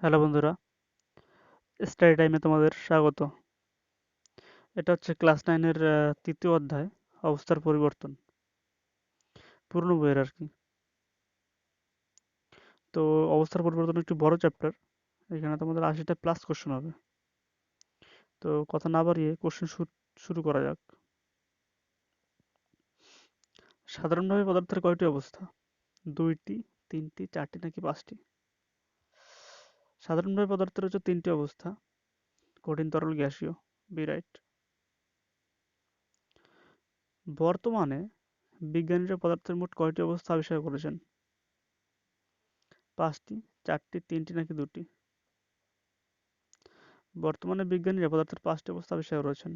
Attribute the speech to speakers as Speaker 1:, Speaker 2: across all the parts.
Speaker 1: Hello বন্ধুরা, study টাইমে তোমাদের স্বাগত। এটা হচ্ছে ক্লাস 9-এর তৃতীয় অধ্যায়, অবস্থার পরিবর্তন, পুরনো বইয়ের আর কি। তো অবস্থার পরিবর্তন একটি বড় চ্যাপ্টার। এখানে তোমাদের 80টা প্লাস কোশ্চেন হবে। তো কথা না বাড়িয়ে কোশ্চেন শুরু করা যাক। সাধারণভাবে পদার্থের কয়টি অবস্থা? 2টি, 3টি, 4টি নাকি 5টি? সাধারণভাবে পদার্থের হচ্ছে 3টি অবস্থা: কঠিন, তরল, গ্যাসীয়। B right. বর্তমানে বিজ্ঞানীরা পদার্থের মোট কয়টি অবস্থা আবিষ্কার করেছেন? 5টি, 4টি, 3টি নাকি 2টি? বর্তমানে বিজ্ঞানীরা পদার্থের 5টি অবস্থা আবিষ্কার করেছেন: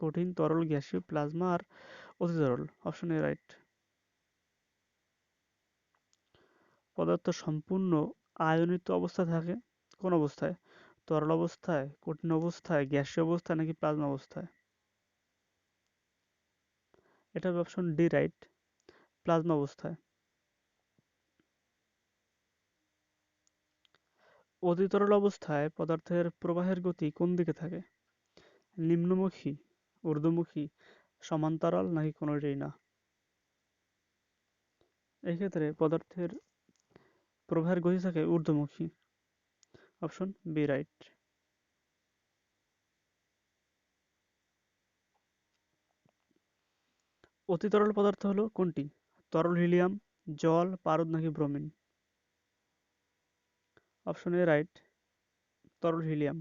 Speaker 1: কঠিন, তরল, গ্যাসীয়, প্লাজমা আর অতি তরল। Option A right. পদার্থ সম্পূর্ণ আয়নিত অবস্থায় থাকে কোন অবস্থায়? তরল অবস্থায়, কঠিন অবস্থায়, গ্যাসীয় অবস্থায় নাকি প্লাজমা অবস্থায়? এটা হবে অপশন ডি রাইট, প্লাজমা অবস্থায়। অতি তরল অবস্থায় পদার্থের প্রবাহের গতি কোন দিকে থাকে? নিম্নমুখী, ঊর্ধ্বমুখী, সমান্তরাল নাকি কোনোটাই না? এক্ষেত্রে পদার্থের প্রবাহের গতি থাকে ঊর্ধ্বমুখী। Option B right. অতি তরল পদার্থ হলো কোনটি? তরল হিলিয়াম, জল, পারদ নাকি ব্রোমিন? অপশন এ রাইট, তরল হিলিয়াম।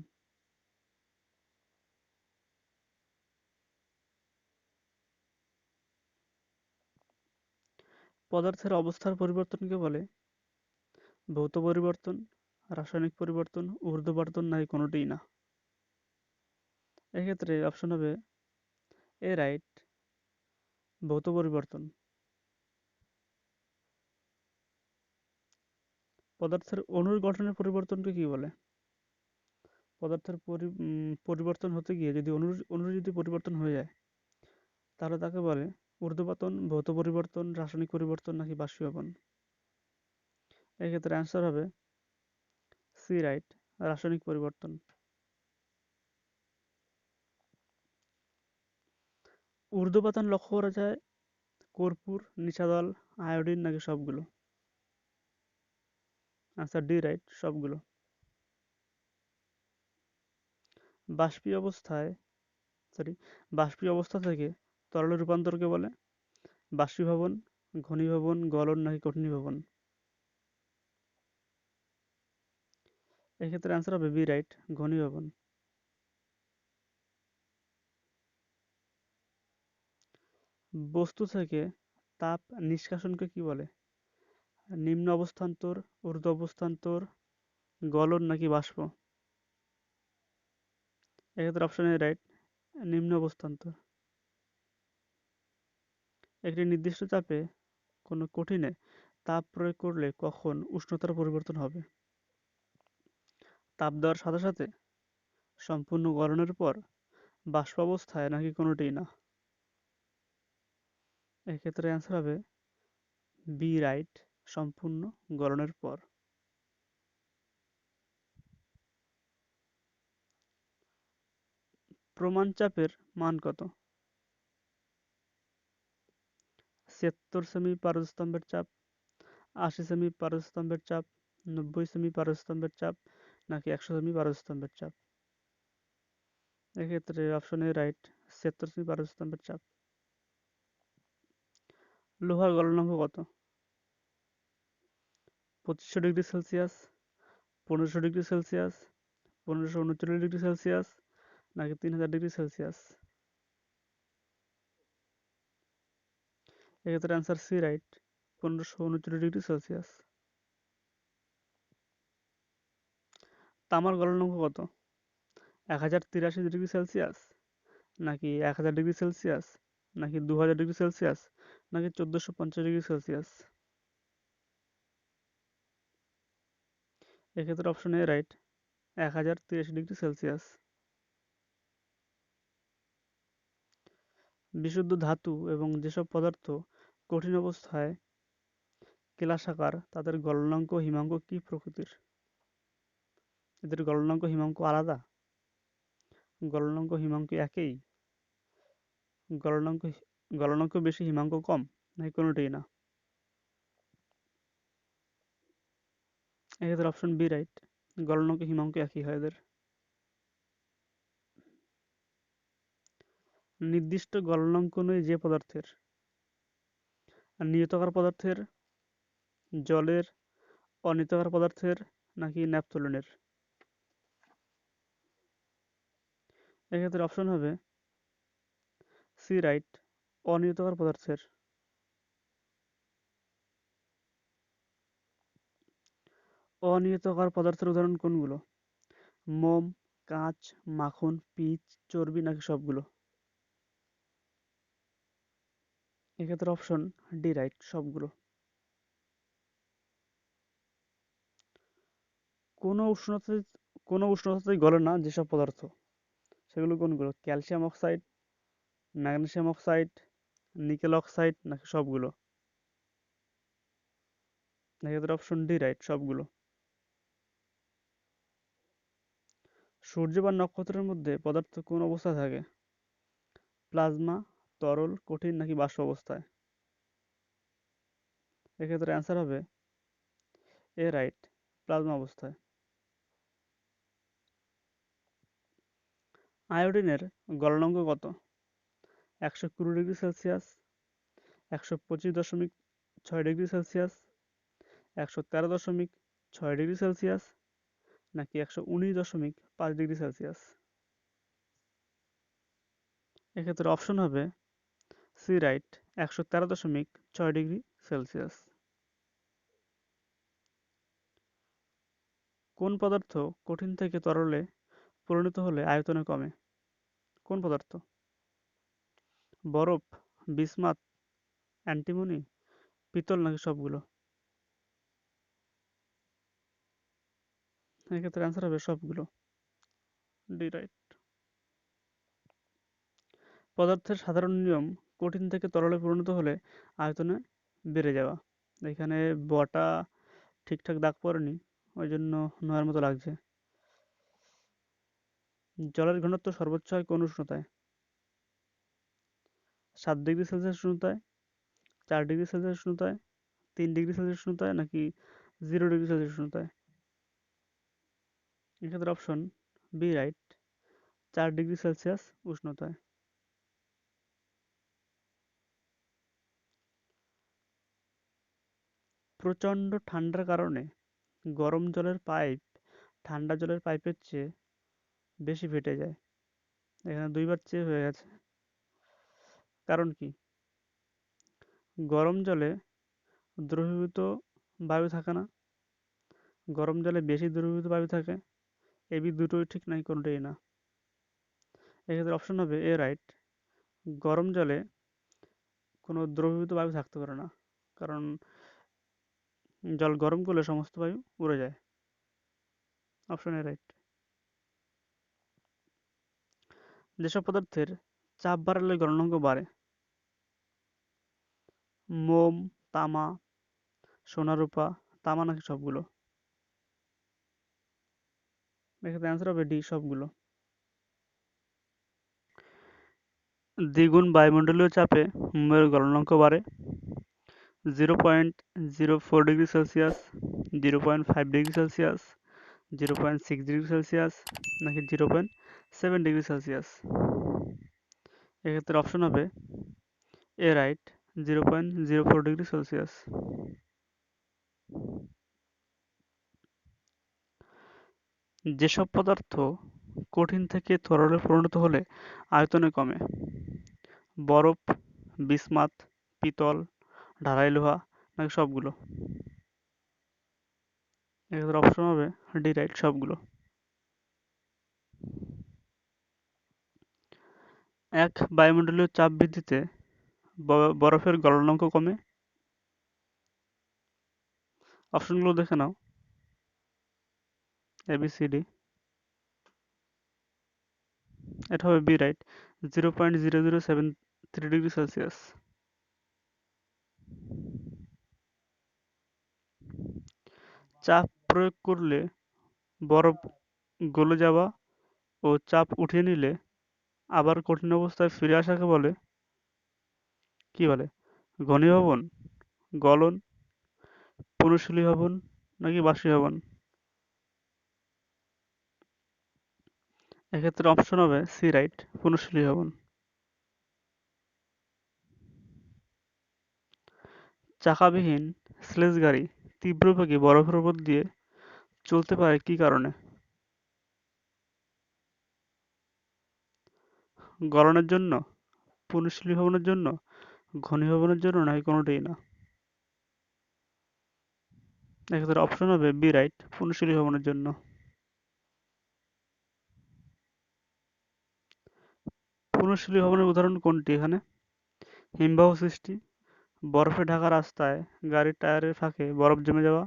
Speaker 1: পদার্থের অবস্থার পরিবর্তনকে বলে ভৌত পরিবর্তন, রাসায়নিক পরিবর্তন, ঊর্ধ্ববর্তন নাকি কোনোটিই না? এক্ষেত্রে অপশন হবে এ রাইট, ভৌত পরিবর্তন। পদার্থের অণুর গঠনের পরিবর্তনকে কি বলে? পদার্থের পরিবর্তন হতে গিয়ে যদি অণুর যদি পরিবর্তন হয়ে যায় তাহলে তাকে বলে ঊর্ধ্বপতন, ভৌত পরিবর্তন, রাসায়নিক পরিবর্তন নাকি বাষ্পীভবন? এক্ষেত্রে অ্যান্সার হবে সি রাইট, রাসায়নিক পরিবর্তন। ঊর্ধ্বপাতন লক্ষ্য করা যায় কর্পূর, নিশাদল, আয়োডিন নাকি সবগুলো? আনসার ডি রাইট, সবগুলো। বাষ্পীয় অবস্থায় সরি বাষ্পীয় অবস্থা থেকে তরলে রূপান্তরকে বলে বাষ্পীভবন, ঘনীভবন, গলন নাকি কঠিনীভবন? এক্ষেত্রে অ্যান্সার হবে বি রাইট, ঘনীভবন। বস্তু থেকে তাপ নিষ্কাশনকে কি বলে? নিম্ন অবস্থান্তর, ঊর্ধ্ব অবস্থান্তর, গলন নাকি বাষ্প? এক্ষেত্রে অপশন এ রাইট, নিম্ন অবস্থান্তর। একটি নির্দিষ্ট চাপে কোনো কঠিনে তাপ প্রয়োগ করলে কখন উষ্ণতার পরিবর্তন হবে? তাপ দেওয়ার সাথে সাথে, সম্পূর্ণ গলনের পর, বাষ্পাবস্থায় নাকি কোনোটিই না? এক্ষেত্রে অ্যান্সার হবে বি রাইট, সম্পূর্ণ গলনের পর। প্রমাণ চাপের মান কত? ৭৬ সেমি পারস্তম্ভের চাপ, ৮০ সেমি পারস্তম্ভের চাপ, ৯০ সেমি পারস্তম্ভের চাপ নাকি ১০০ সেমি পারস্তম্ভের চাপ? এক্ষেত্রে অপশন এ রাইট, ৭৬ সেমি পারস্তম্ভের চাপ। লোহার গলনাঙ্ক কত? ২৫০০ degree Celsius, ১৫০০ degree Celsius, ১৫৩৯ degree Celsius নাকি ৩০০০ ডিগ্রি সেলসিয়াস? এক্ষেত্রে answer C right, ১৫৩৯ degree Celsius. তামার গলনাঙ্ক কত? ১০৮৩ ডিগ্রি সেলসিয়াস নাকি ১০০০ ডিগ্রি সেলসিয়াস নাকি ২০০০ ডিগ্রি সেলসিয়াস নাকি ১৪৫০ ডিগ্রি সেলসিয়াস? এক্ষেত্রে option A right, ১০৮৩ degree Celsius. বিশুদ্ধ ধাতু এবং যেসব পদার্থ কঠিন অবস্থায় কেলাসাকার তাদের গলনাঙ্ক হিমাঙ্ক কি প্রকৃতির? এদের গলনাঙ্ক হিমাঙ্ক আলাদা, গলনাঙ্ক হিমাঙ্ক একই, গলনাঙ্ক গলনাঙ্ক বেশি হিমাঙ্ক কম, নাকি কোনোটাই না? এক্ষেত্রে অপশন বি রাইট, গলনাঙ্ক হিমাঙ্ক একই হয় এদের। নির্দিষ্ট গলনাঙ্ক নয় যে পদার্থের, আর নিয়তকার পদার্থের, জলের, অনিয়তকার পদার্থের, নাকি ন্যাপথলিনের? এক্ষেত্রে অপশন হবে সি রাইট, অনিয়তকার পদার্থের। অনিয়তকার পদার্থের উদাহরণ কোনগুলো? মোম, কাঁচ, মাখন, পিচ, চর্বি, নাকি সবগুলো? এক্ষেত্রে অপশন ডি রাইট, সবগুলো। কোনো উষ্ণতায় কোনো উষ্ণতাতেই গলে না যেসব পদার্থ, সেগুলো কোনগুলো? Calcium oxide, magnesium oxide, nickel oxide, নাকি সবগুলো? এক্ষেত্রে অপশন ডি রাইট, সবগুলো। সূর্য বা নক্ষত্রের মধ্যে পদার্থ কোন অবস্থায় থাকে? প্লাজমা, তরল, কঠিন, নাকি বাষ্প অবস্থায়? এক্ষেত্রে অ্যান্সার হবে এ রাইট, প্লাজমা অবস্থায়। আয়োডিনের গলনাঙ্ক কত? 120°C, 125.6°C, 113.6°C, নাকি 119.5°C? এক্ষেত্রে অপশন হবে সি রাইট, 113.6°C। কোন পদার্থ কঠিন থেকে তরলে পরিণত হলে আয়তনে কমে? কোন পদার্থ? বরফ, বিসমাথ, অ্যান্টিমনি, পিতল, নাকি সবগুলো? এক্ষেত্রে অ্যান্সার হবে সবগুলো, ডি রাইট। পদার্থের সাধারণ নিয়ম কঠিন থেকে তরলে পরিণত হলে আয়তনে বেড়ে যাওয়া। এখানে বটা ঠিকঠাক দাগ পড়েনি, ওই জন্য নয়ের মতো লাগছে। জলের ঘনত্ব সর্বোচ্চ হয় কোন উষ্ণতায়? 7°C উষ্ণতায়, 4°C উষ্ণতায়, 3°C উষ্ণতায়, নাকি 0°C উষ্ণতায়? এক্ষেত্রে অপশন বি রাইট, 4°C উষ্ণতায়। প্রচণ্ড ঠান্ডার কারণে গরম জলের পাইপ ঠান্ডা জলের পাইপের চেয়ে বেশি ফেটে যায়। এখানে দুইবার চেয়ে হয়ে গেছে, কারণ কি? গরম জলে দ্রবীভূত বায়ু থাকে না, গরম জলে বেশি দ্রবীভূত বায়ু থাকে, এবি দুটোই ঠিক নাই, কোনোটাই না। এক্ষেত্রে অপশন হবে এ রাইট, গরম জলে কোনো দ্রবীভূত বায়ু থাকতে পারে না, কারণ জল গরম করলে সমস্ত বায়ু উড়ে যায়। Option A right. যেসব পদার্থের চাপ বাড়ালে গলনাঙ্ক বাড়ে? মোম, তামা, সোনা, রূপা, তামা, নাকি সবগুলো? এক্ষেত্রে অ্যান্সার হবে ডি, সবগুলো। দ্বিগুণ বায়ুমণ্ডলীয় চাপে মোমের গলনাঙ্ক বাড়ে 0.04°C, 0.5°C, 0.6°C, নাকি 0.7°C? এক্ষেত্রে অপশন হবে এ রাইট, 0.04°C। যেসব পদার্থ কঠিন থেকে তরলে পরিণত হলে আয়তনে কমে? বরফ, বিসমাথ, পিতল, ঢালাই লোহা, নাকি সবগুলো? এক্ষেত্রে অপশন হবে ডি রাইট, সবগুলো। এক বায়ুমণ্ডলীয় চাপ বৃদ্ধিতে বরফের গলনাঙ্ক কমে? অপশনগুলো দেখে নাও, ABCD। এটা হবে বি রাইট, 0.0073°C। চাপ প্রয়োগ করলে বরফ গলে যাওয়া ও চাপ উঠিয়ে নিলে আবার কঠিন অবস্থায় ফিরে আসাকে বলে কি বলে? ঘনীভবন, গলন, পুনঃশীলীভবন নাকি বাষ্পীভবন? এক্ষেত্রে অপশন হবে সি রাইট, পুনঃশীলীভবন। চাকাবিহীন স্লেজ গাড়ি তীব্র বেগে বরফের উপর দিয়ে চলতে পারে কি কারণে? গলনের জন্য, পুনঃশীলীভবনের জন্য, ঘনীভবনের জন্য নাকি কোনোটাই না? এক্ষেত্রে অপশন হবে বি রাইট, পুনঃশীলীভবনের জন্য। পুনঃশীলীভবনের উদাহরণ কোনটি এখানে? হিমবাহ সৃষ্টি, বরফে ঢাকা রাস্তায় গাড়ির টায়ারের ফাঁকে বরফ জমে যাওয়া,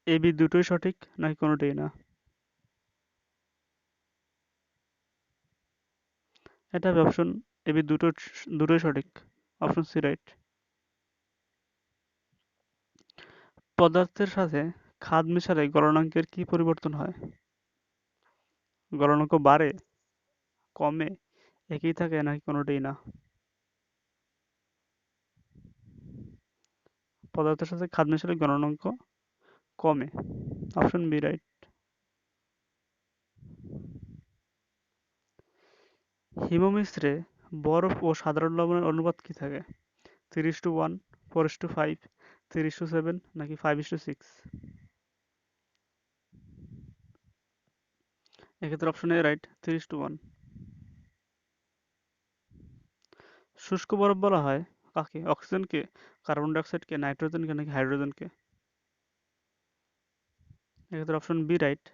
Speaker 1: এ বি দুটোই সঠিক নাকি কোনোটাই না? এটা হবে অপশন এ বি, দুটোই সঠিক, অপশন সি রাইট। পদার্থের সাথে খাদ মেশালে গলনাঙ্কের কি পরিবর্তন হয়? গলনাঙ্ক বাড়ে, কমে, একই থাকে নাকি কোনোটাই না? পদার্থের সাথে খাদ মেশালে গলনাঙ্ক কমে, অপশন বি রাইট। হিমমিশ্রে বরফ ও সাধারণ লবণের অনুপাত কি থাকে? 3:1, 4:5, 3:7 নাকি 5:6? এক্ষেত্রে অপশন এ রাইট, 3:1। শুষ্ক বরফ বলা হয় কাকে? অক্সিজেনকে, কার্বন ডাইঅক্সাইডকে, নাইট্রোজেনকে নাকি হাইড্রোজেনকে? এক্ষেত্রে অপশন বি রাইট,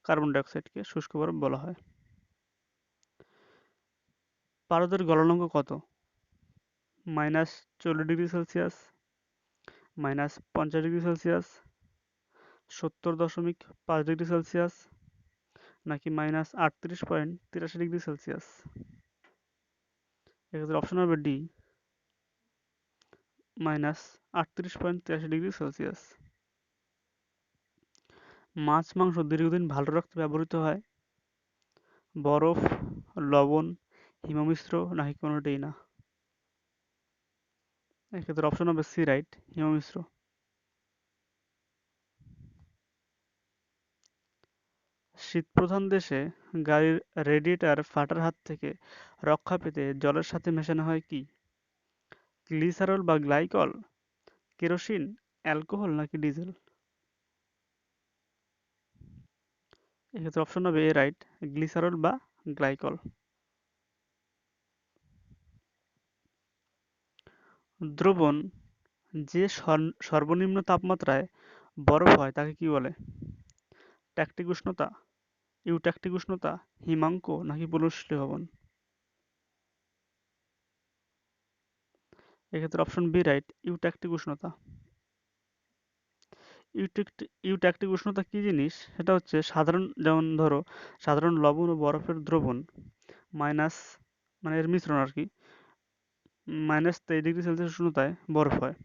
Speaker 1: কার্বন ডাইঅক্সাইডকে শুষ্ক বরফ বলা হয়। পারদের গলনাঙ্ক কত? -40°C, -50°C, 70.5°C নাকি -38.83°C? এক্ষেত্রে অপশন হবে ডি, -38.83°C। মাছ মাংস দীর্ঘদিন ভালো রাখতে ব্যবহৃত হয় বরফ, লবণ, হিমমিশ্র নাকি কোনোটাই না? এক্ষেত্রে অপশন হবে সি রাইট, হিমমিশ্র। শীতপ্রধান দেশে গাড়ির রেডিয়েটর ফাটার হাত থেকে রক্ষা পেতে জলের সাথে মেশানো হয় কি? গ্লিসারল বা গ্লাইকল, কেরোসিন, অ্যালকোহল নাকি ডিজেল? এক্ষেত্রে অপশন হবে এ রাইট, গ্লিসারল বা গ্লাইকল। দ্রবণ যে সর্বনিম্ন তাপমাত্রায় বরফ হয় তাকে কি বলে? ট্যাকটিক উষ্ণতা, ইউট্যাকটিক উষ্ণতা, হিমাঙ্ক নাকি পুনঃশীলীভবন? এক্ষেত্রে অপশন বি রাইট, ইউট্যাকটিক উষ্ণতা। ইউট্যাকটিক উষ্ণতা কি জিনিস? সেটা হচ্ছে সাধারণ, যেমন ধরো সাধারণ লবণ ও বরফের দ্রবণ মাইনাস, মানে এর মিশ্রণ আর কি, -23°C উষ্ণতায় বরফ হয়,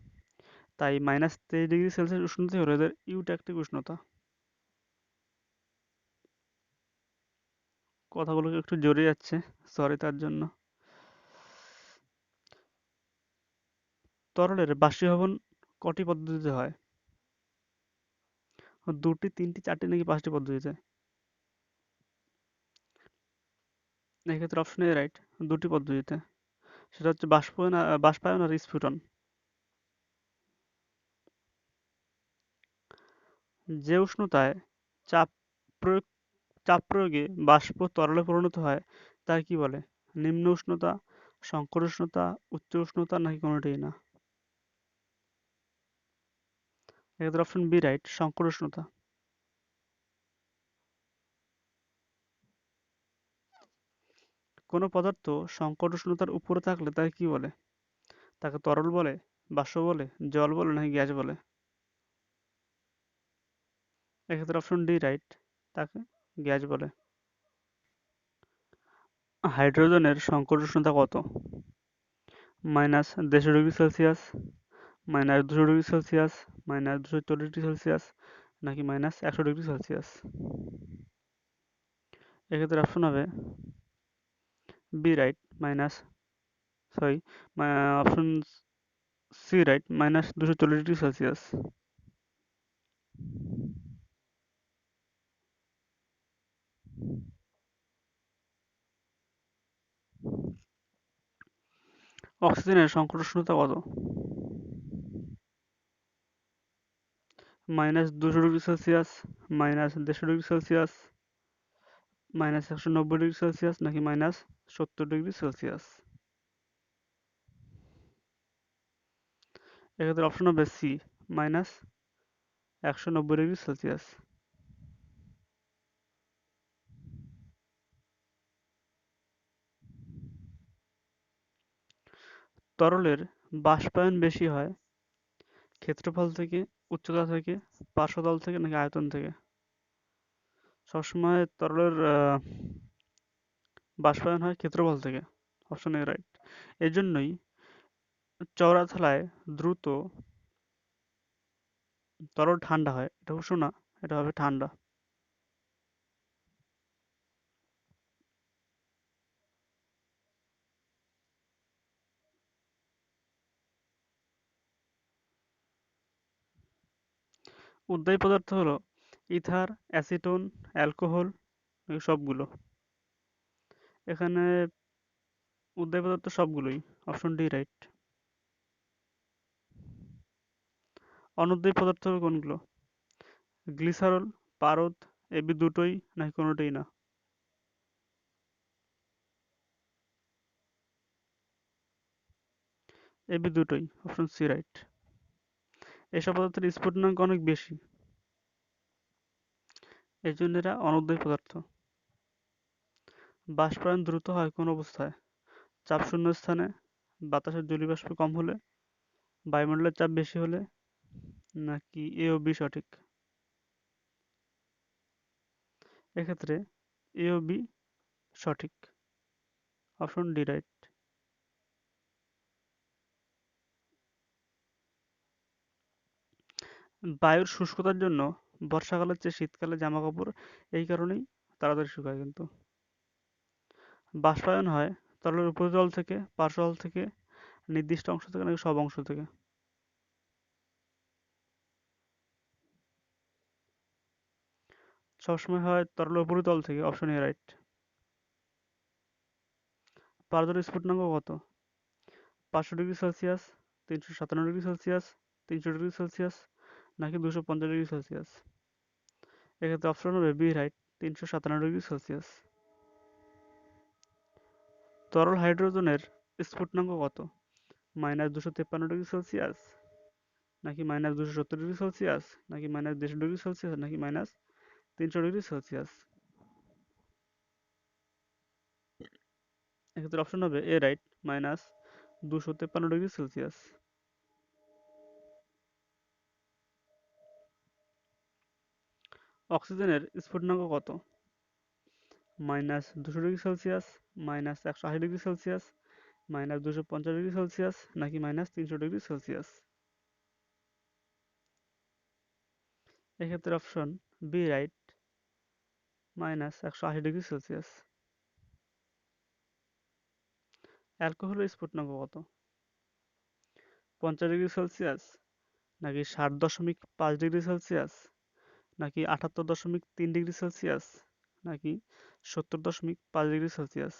Speaker 1: তাই -23°C উষ্ণতাই হলো এদের ইউট্যাকটিক উষ্ণতা। কথাগুলো একটু জোরে যাচ্ছে, সরি তার জন্য। তরলের বাষ্পীভবন কটি পদ্ধতিতে হয়? 2টি, 3টি, 4টি নাকি 5টি পদ্ধতিতে? এক্ষেত্রে অপশন এ রাইট, 2টি পদ্ধতিতে। সেটা হচ্ছে বাষ্পায়ন আর স্ফুটন। যে উষ্ণতায় চাপ প্রয়োগ চাপ প্রয়োগে বাষ্প তরলে পরিণত হয় তাকে কি বলে? নিম্ন উষ্ণতা, সংকর উষ্ণতা, উচ্চ উষ্ণতা নাকি কোনোটাই না? এক্ষেত্রে অপশন বি রাইট, সংকর উষ্ণতা। কোনো পদার্থ সংকট উষ্ণতার উপরে থাকলে তাকে কি বলে? তাকে তরল বলে, বাষ্প বলে, জল বলে নাকি গ্যাস বলে? এক্ষেত্রে অপশন ডি রাইট, তাকে গ্যাস বলে। হাইড্রোজেনের সংকট উষ্ণতা কত? -150°C, -200°C, -240°C নাকি -100°C? এক্ষেত্রে অপশন হবে B right minus sorry option C right -240°C। অক্সিজেনের সংকট উষ্ণতা কত? -200°C, -150°C, -190°C নাকি -70°C? এক্ষেত্রে অপশন হবে সি -190°C। তরলের বাষ্পায়ন বেশি হয় ক্ষেত্রফল থেকে, উচ্চতা থেকে, পার্শ্বতল থেকে নাকি আয়তন থেকে? সবসময় তরলের বাষ্পায়ন হয় ক্ষেত্রফল থেকে। Option A right. এর জন্যই চওড়া থালায় দ্রুত তরল ঠান্ডা হয়। এটা উষ্ণ না, এটা হবে ঠান্ডা। উদ্বায়ী পদার্থ হলো ইথার, অ্যাসিটোন, অ্যালকোহল, এই সবগুলো। এখানে উদ্বায়ী পদার্থ সবগুলোই। Option D right. অনুদ্বায়ী পদার্থ হলো কোনগুলো? গ্লিসারল, পারদ, এবি দুটোই নাকি কোনোটাই না? এবি দুটোই। Option C right. এসব পদার্থের স্ফুটনাঙ্ক অনেক বেশি, এই জন্য এরা অনুদ্বায়ী পদার্থ। বাষ্পায়ন দ্রুত হয় কোন অবস্থায়? চাপ শূন্য স্থানে, বাতাসের জলীয় বাষ্প কম হলে, বায়ুমণ্ডলের চাপ বেশি হলে, নাকি এ ও বি সঠিক? এক্ষেত্রে এ ও বি সঠিক। Option D right. বায়ুর শুষ্কতার জন্য বর্ষাকালের চেয়ে শীতকালে জামা কাপড় এই কারণেই তাড়াতাড়ি শুকায় কিন্তু। বাষ্পায়ন হয় তরলের উপরিতল থেকে, পার্শ্বতল থেকে, নির্দিষ্ট অংশ থেকে নাকি সব অংশ থেকে? সবসময় হয় তরলের উপরিতল থেকে। Option A right. পারদের স্ফুটনাঙ্ক কত? 500°C, 357°C, 300°C নাকি 250°C? এক্ষেত্রে অপশন হবে বি রাইট 357°C। তরল হাইড্রোজেনের স্ফুটনাঙ্ক কত? -253°C নাকি -270°C নাকি -150°C নাকি -300°C? এক্ষেত্রে অপশন হবে এ রাইট -253°C। অক্সিজেনের স্ফুটনাঙ্ক কত? -200°C, -180°C, -250°C নাকি -300°C? এক্ষেত্রে অপশন বি রাইট -180°C। অ্যালকোহলের স্ফুটনাঙ্ক কত? 50°C নাকি 60.5°C নাকি 78.3°C নাকি 70.5°C?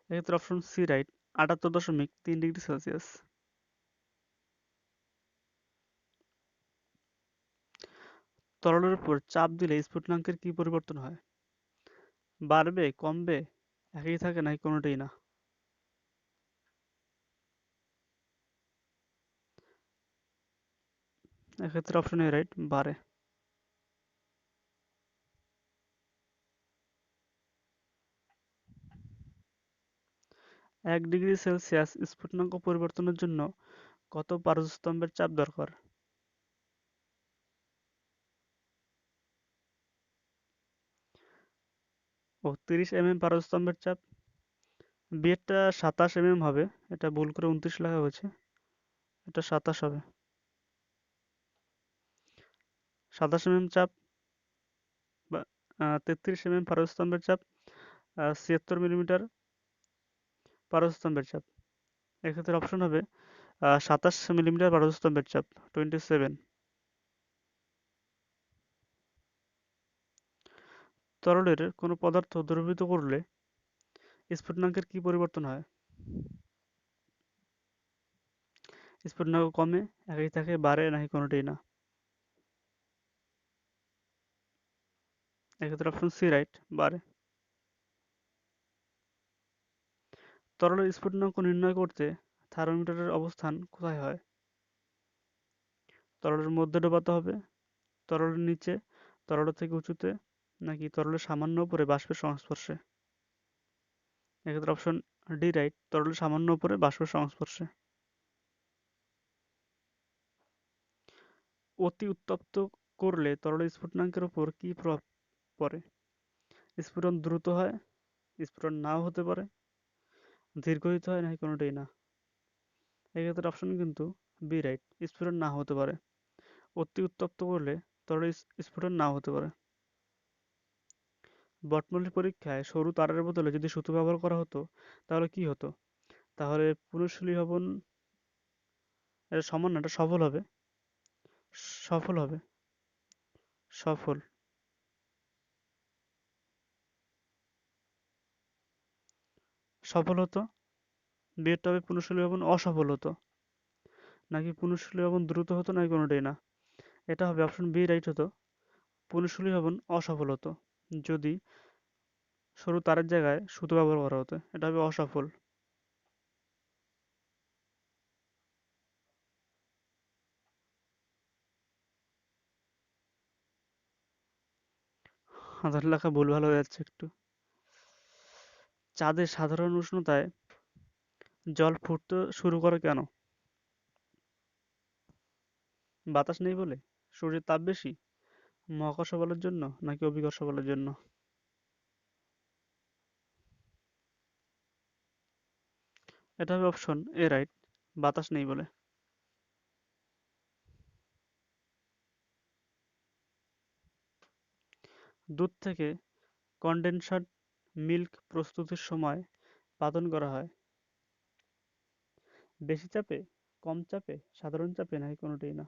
Speaker 1: এক্ষেত্রে অপশন সি রাইট 78.3°C। তরলের উপর চাপ দিলে স্ফুটনাঙ্কের কি পরিবর্তন হয়? বাড়বে, কমবে, একই থাকে নাকি কোনোটাই না? এক্ষেত্রে অপশন এ রাইট বাড়ে। 1°C স্ফুটনাঙ্ক পরিবর্তনের জন্য কত পারস্তম্ভের চাপ দরকার? 30 mm পারস্তম্ভের চাপ। বি এরটা 27 mm হবে, এটা ভুল করে 29 লেখা হয়েছে, এটা 27 হবে। 27 mm চাপ বা 33 mm পারস্তম্ভের চাপ, 76 mm পারস্তম্ভের চাপ। এক্ষেত্রে অপশন হবে 27 mm পারস্তম্ভের চাপ, 27। তরলের কোনো পদার্থ দ্রবীভূত করলে স্ফুটনাঙ্কের কি পরিবর্তন হয়? স্ফুটনাঙ্ক কমে, একই থাকে, বাড়ে, নাকি কোনোটাই না? এক্ষেত্রে অপশন সি রাইট, বাড়ে। তরলের স্ফুটনাঙ্ক নির্ণয় করতে থার্মোমিটারের অবস্থান কোথায় হয়? তরলের মধ্যে ডোবাতে হবে, তরলের নিচে, তরলের থেকে উঁচুতে, নাকি তরলের সামান্য উপরে বাষ্পের সংস্পর্শে? এক্ষেত্রে অপশন ডি রাইট, তরলের সামান্য উপরে বাষ্পের সংস্পর্শে। অতি উত্তপ্ত করলে তরলের স্ফুটনাঙ্কের উপর কি প্রভাব পড়ে? স্ফুটন দ্রুত হয়, স্ফুটন নাও হতে পারে, দীর্ঘায়িত হয়, নাকি কোনোটাই না? এক্ষেত্রে অপশন কিন্তু বি রাইট, স্ফুটন না হতে পারে। অতি উত্তপ্ত করলে তরলের স্ফুটন নাও হতে পারে। বটমূলের পরীক্ষায় সরু তারের বদলে যদি সুতো ব্যবহার করা হতো তাহলে কি হতো? তাহলে পুনঃসুলীভবন, এটা সমান না, এটা সফল হবে, সফল হবে, সফল, সফল হতো। বিয়েরটা হবে পুনঃসুলীভবন অসফল হতো, নাকি পুনঃসুলীভবন দ্রুত হতো, নাকি কোনোটাই না? এটা হবে অপশন বি রাইট হতো, পুনঃসুলীভবন অসফল হতো যদি সরু তারের জায়গায় সুতো ব্যবহার করা হতো, এটা হবে অসফল। হাতের লেখা ভুলভাল হয়ে যাচ্ছে একটু। চাঁদের সাধারণ উষ্ণতায় জল ফুটতে শুরু করে কেন? বাতাস নেই বলে, সূর্যের তাপ বেশি, মহাকর্ষ বলের জন্য, নাকি অভিকর্ষ বলের জন্য? এটা হবে অপশন এ রাইট, বাতাস নেই বলে। দুধ থেকে কনডেনসার মিল্ক প্রস্তুতির সময় পাতন করা হয় বেশি চাপে, কম চাপে, সাধারণ চাপে, নাকি কোনোটাই না?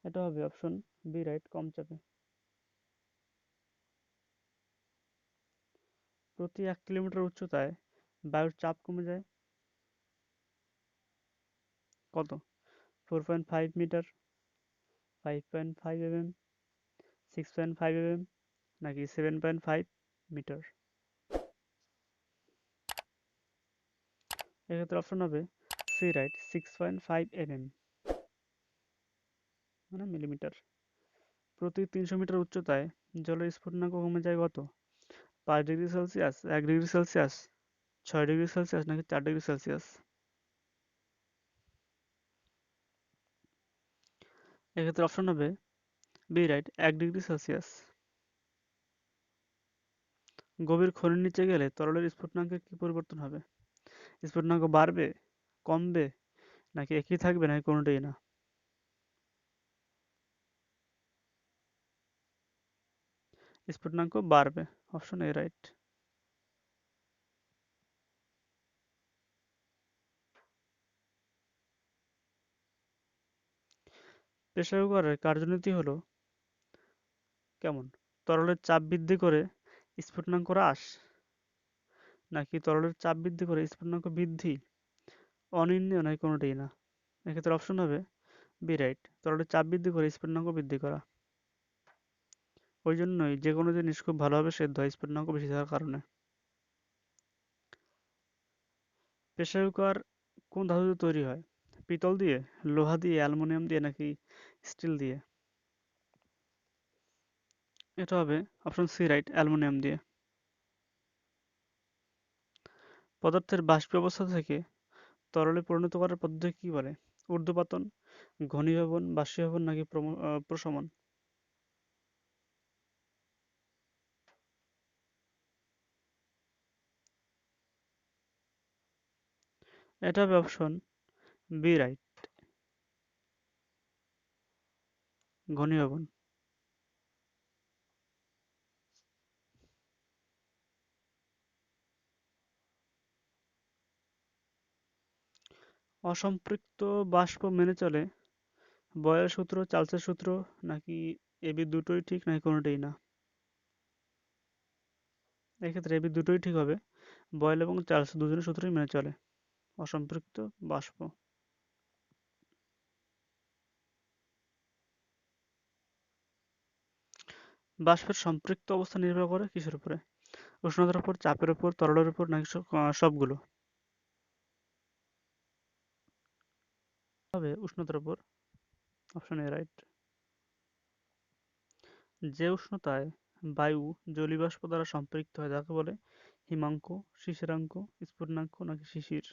Speaker 1: এটা হবে অপশন বি রাইট, কম চাপে। প্রতি 1 কিলোমিটার উচ্চতায় বায়ুর চাপ কমে যায় কত? 4.5 মিটার, 5.5 mm, 6.5 mm, নাকি 7.5 মিটার? এক্ষেত্রে অপশন হবে সি রাইট, 6.5 mm, মানে মিলিমিটার। প্রতি 300 মিটার উচ্চতায় জলের স্ফুটনাঙ্ক কমে যায় কত? 5 degree Celsius, 1 degree Celsius, 6 degree Celsius, নাকি 4 ডিগ্রি সেলসিয়াস? এক্ষেত্রে অপশন হবে বি রাইট, 1 ডিগ্রি সেলসিয়াস। গভীর খনির নিচে গেলে তরলের স্ফুটনাঙ্কের কি পরিবর্তন হবে? স্ফুটনাঙ্ক বাড়বে, কমবে, নাকি একই থাকবে, নাকি কোনোটাই না? স্ফুটনাঙ্ক বাড়বে, অপশন এ রাইট। প্রেসার কুকারের কার্যনীতি হলো কেমন? তরলের চাপ বৃদ্ধি করে স্ফুটনাঙ্ক হ্রাস, নাকি তরলের চাপ বৃদ্ধি করে স্ফুটনাঙ্ক বৃদ্ধি, অনির্ণেয়, নাকি কোনোটাই না? এক্ষেত্রে অপশন হবে বি রাইট, তরলের চাপ বৃদ্ধি করে স্ফুটনাঙ্ক বৃদ্ধি করা। ওই জন্যই যে কোনো জিনিস খুব ভালোভাবে সেদ্ধ হয় স্ফুটনাঙ্ক বেশি থাকার কারণে। প্রেসার কুকার কোন ধাতু দিয়ে তৈরি হয়? পিতল দিয়ে, লোহা দিয়ে, অ্যালুমিনিয়াম দিয়ে, নাকি স্টিল দিয়ে? এটা হবে অপশন সি রাইট, অ্যালুমিনিয়াম দিয়ে। পদার্থের বাষ্পীয় অবস্থা থেকে তরলে পরিণত করার পদ্ধতি কি বলে? ঊর্ধ্বপাতন, ঘনীভবন, বাষ্পীভবন, নাকি প্রশমন? এটা হবে অপশন বি রাইট, ঘনীভবন। অসম্পৃক্ত বাষ্প মেনে চলে বয়েলের সূত্র, চার্লসের সূত্র, নাকি এবি দুটোই ঠিক নাকি কোনোটাই না? এক্ষেত্রে এবি দুটোই ঠিক হবে। বয়েল এবং চার্লস দুজনের সূত্রই মেনে চলে অসম্পৃক্ত বাষ্প। বাষ্পের সম্পৃক্ত অবস্থা নির্ভর করে কিসের উপরে? উষ্ণতার উপর, চাপের উপর, তরলের উপর, নাকি সবগুলো? হবে উষ্ণতার উপর। Option A right. যে উষ্ণতায় বায়ু জলীয়বাষ্প দ্বারা সম্পৃক্ত হয় তাকে বলে হিমাঙ্ক, শিশিরাঙ্ক, স্ফুটনাঙ্ক নাকি শিশির?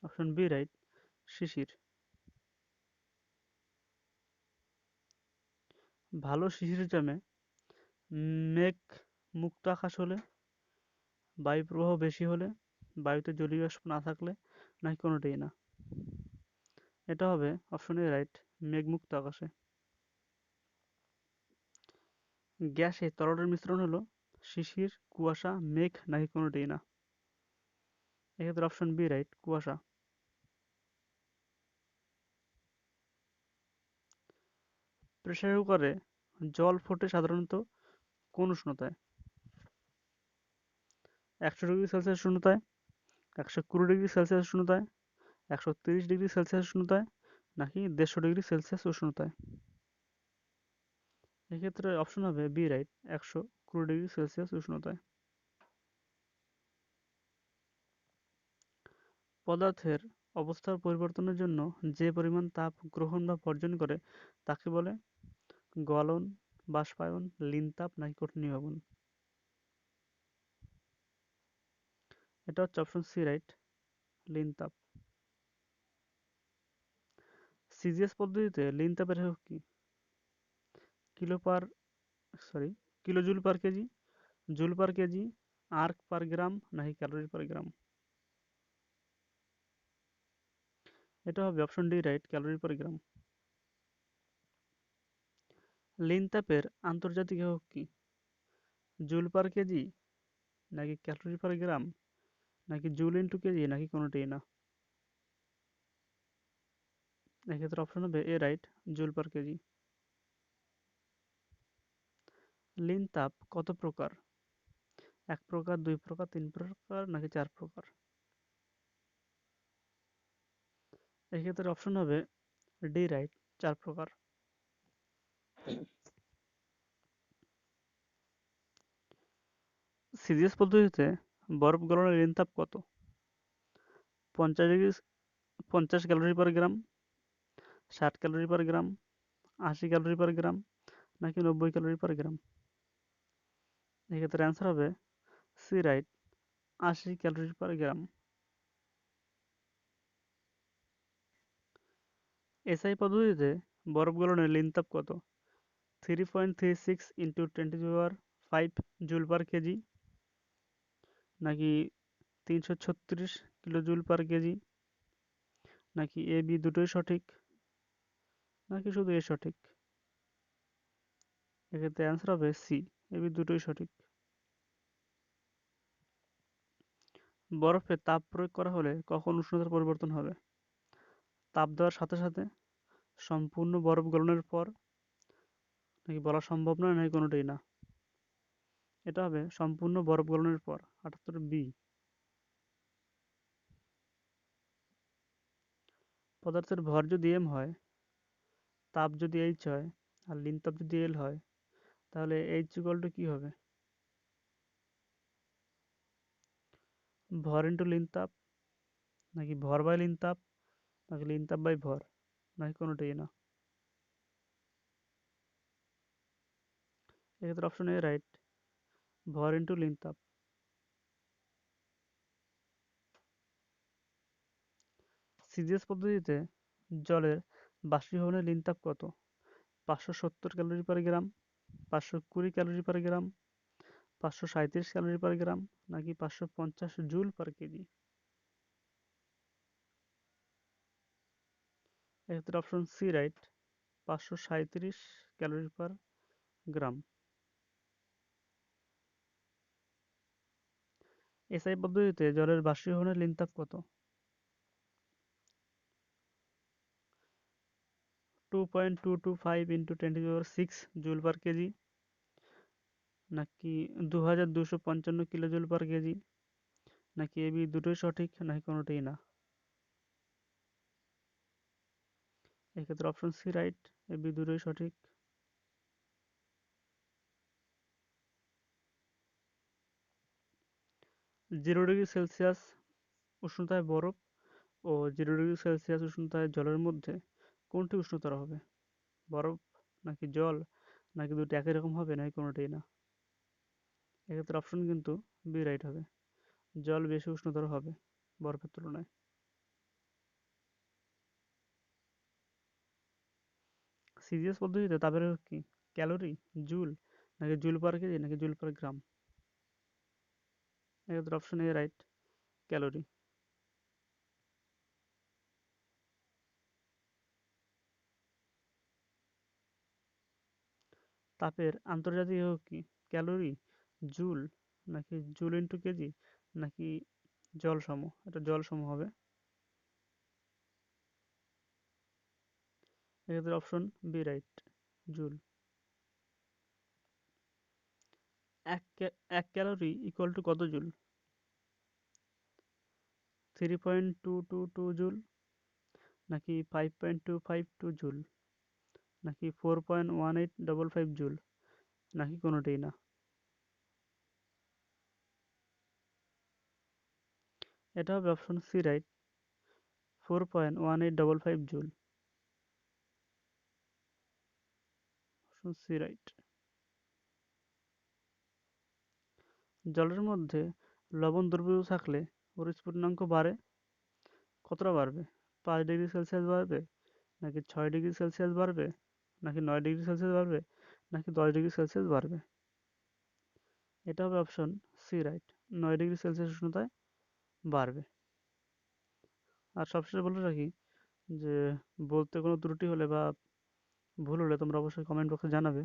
Speaker 1: অপশন বি রাইট, শিশির। ভালো শিশির জমে মেঘ মুক্ত আকাশ হলে, বায়ু প্রবাহ বেশি হলে, বায়ুতে জলীয়বাষ্প না থাকলে, নাকি কোনোটাই না? এটা হবে অপশন এ রাইট, মেঘমুক্ত আকাশে। গ্যাসে তরলের মিশ্রণ হলো শিশির, কুয়াশা, মেঘ নাকি কোনোটাই না? এক্ষেত্রে অপশন বি রাইট, কুয়াশা। প্রেসার কুকারে জল ফোটে সাধারণত কোন উষ্ণতায়? 100 ডিগ্রি সেলসিয়াস উষ্ণতায়, 120 ডিগ্রি সেলসিয়াস উষ্ণতায়, 130 ডিগ্রি সেলসিয়াস উষ্ণতায়, নাকি 150 ডিগ্রি সেলসিয়াস উষ্ণতায়? এক্ষেত্রে অপশন হবে বি রাইট, 120 ডিগ্রি সেলসিয়াস উষ্ণতায়। পদার্থের অবস্থার পরিবর্তনের জন্য যে পরিমাণ তাপ গ্রহণ বা বর্জন করে তাকে বলে গলন, বাষ্পায়ন, লিনতাপ নাকি ঘনীভবন? এটা হচ্ছে অপশন সি রাইট, লিনতাপ। সিজিএস পদ্ধতিতে লিনতাপের একক কি? Kilo per sorry kilo joule per KG, joule per KG, erg per gram নাকি ক্যালোরি পার গ্রাম? এটা হবে option D right, calorie per gram. লিনতাপের আন্তর্জাতিক একক কি? জুল পার কেজি, নাকি ক্যালোরি পার গ্রাম, নাকি জুল ইন্টু কেজি, নাকি কোনোটাই না? এক্ষেত্রে অপশন হবে এ রাইট, জুল পার কেজি। লিনতাপ কত প্রকার? 1 প্রকার, 2 প্রকার, 3 প্রকার নাকি 4 প্রকার? এক্ষেত্রে অপশন হবে ডি রাইট, 4 প্রকার। সিজিএস পদ্ধতিতে বরফ গলানোর লিনতাপ কত? 50 ডিগ্রি, 50 ক্যালোরি পার গ্রাম, 60 ক্যালোরি পার গ্রাম, 80 ক্যালোরি পার গ্রাম, নাকি 90 ক্যালোরি পার গ্রাম? এক্ষেত্রে অ্যান্সার হবে C right, 80 calorie per gram. SI পদ্ধতিতে বরফ গলানোর লিনতাপ কত? 3.36 × 10⁵ জুল পার কেজি, নাকি 336 কিলো জুল পার কেজি, নাকি এ বি দুটোই সঠিক, নাকি শুধু এ সঠিক? এক্ষেত্রে অ্যান্সার হবে সি, এ বি দুটোই সঠিক। বরফে তাপ প্রয়োগ করা হলে কখন উষ্ণতার পরিবর্তন হবে? তাপ দেওয়ার সাথে সাথে, সম্পূর্ণ বরফ গলনের পর, নাকি বলা সম্ভব নয়, নাকি কোনোটাই না? এটা হবে সম্পূর্ণ বরফ গলনের পর, 78 বি। পদার্থের ভর যদি এম হয়, তাপ যদি এইচ হয়, আর লিনতাপ যদি এল হয়, তাহলে এইচ ইকুয়াল টু কি হবে? ভর ইন্টু লিনতাপ, নাকি ভর বাই লিনতাপ, নাকি লিনতাপ বাই ভর, নাকি কোনোটাই না? এক্ষেত্রে অপশন এ রাইট, ভর ইন্টু লিনতাপ। সিজিএস পদ্ধতিতে জলের বাষ্পীভবনের লিনতাপ কত? 570 calorie per gram, 520 calorie per gram, 537 calorie per gram, নাকি 550 জুল পার কেজি? এক্ষেত্রে option C right, 537 calorie per gram. SI পদ্ধতিতে জলের বাষ্পীভবনের লিনতাপ কত? 2.225 ইন্টু 10⁶ জুল পার কেজি, নাকি 2255 কিলোজুল পার কেজি, নাকি এবি দুটোই সঠিক, নাকি কোনোটাই না? এক্ষেত্রে অপশন সি রাইট, এবি দুটোই সঠিক। 0°C উষ্ণতায় বরফ ও 0°C উষ্ণতায় জলের মধ্যে কোনটি উষ্ণতর হবে? বরফ, নাকি জল, নাকি দুটো একই রকম হবে, নাকি কোনোটাই না? এক্ষেত্রে অপশন কিন্তু বি রাইট হবে, জল বেশি উষ্ণতর হবে বরফের তুলনায়। সিজিএস পদ্ধতিতে তাপের একক কি? ক্যালোরি, জুল, নাকি জুল পার কেজি, নাকি জুল পার গ্রাম? এক্ষেত্রে অপশন এ রাইট, ক্যালোরি। তাপের আন্তর্জাতিক একক কি? ক্যালোরি, জুল, নাকি জুল ইন্টু কেজি, নাকি জল সম? এটা জল সম হবে। এক্ষেত্রে অপশন বি রাইট, জুল। এক ক্যালোরি ইকুয়াল টু কত জুল? 3.222 জুল, নাকি 5.252 জুল, নাকি 4.1855 জুল, নাকি কোনোটাই না? এটা হবে option C right, 4.1855 joule. Option C right. জলের মধ্যে লবণ দ্রবীভূত থাকলে ওর স্ফুটনাঙ্ক বাড়ে, কতটা বাড়বে? 5°C বাড়বে, নাকি 6°C বাড়বে, নাকি 9°C বাড়বে, নাকি 10°C বাড়বে? এটা হবে অপশন সি রাইট, 9°C উষ্ণতায় বাড়বে। আর সবশেষে বলে রাখি যে বলতে কোনো ত্রুটি হলে বা ভুল হলে তোমরা অবশ্যই কমেন্ট বক্সে জানাবে।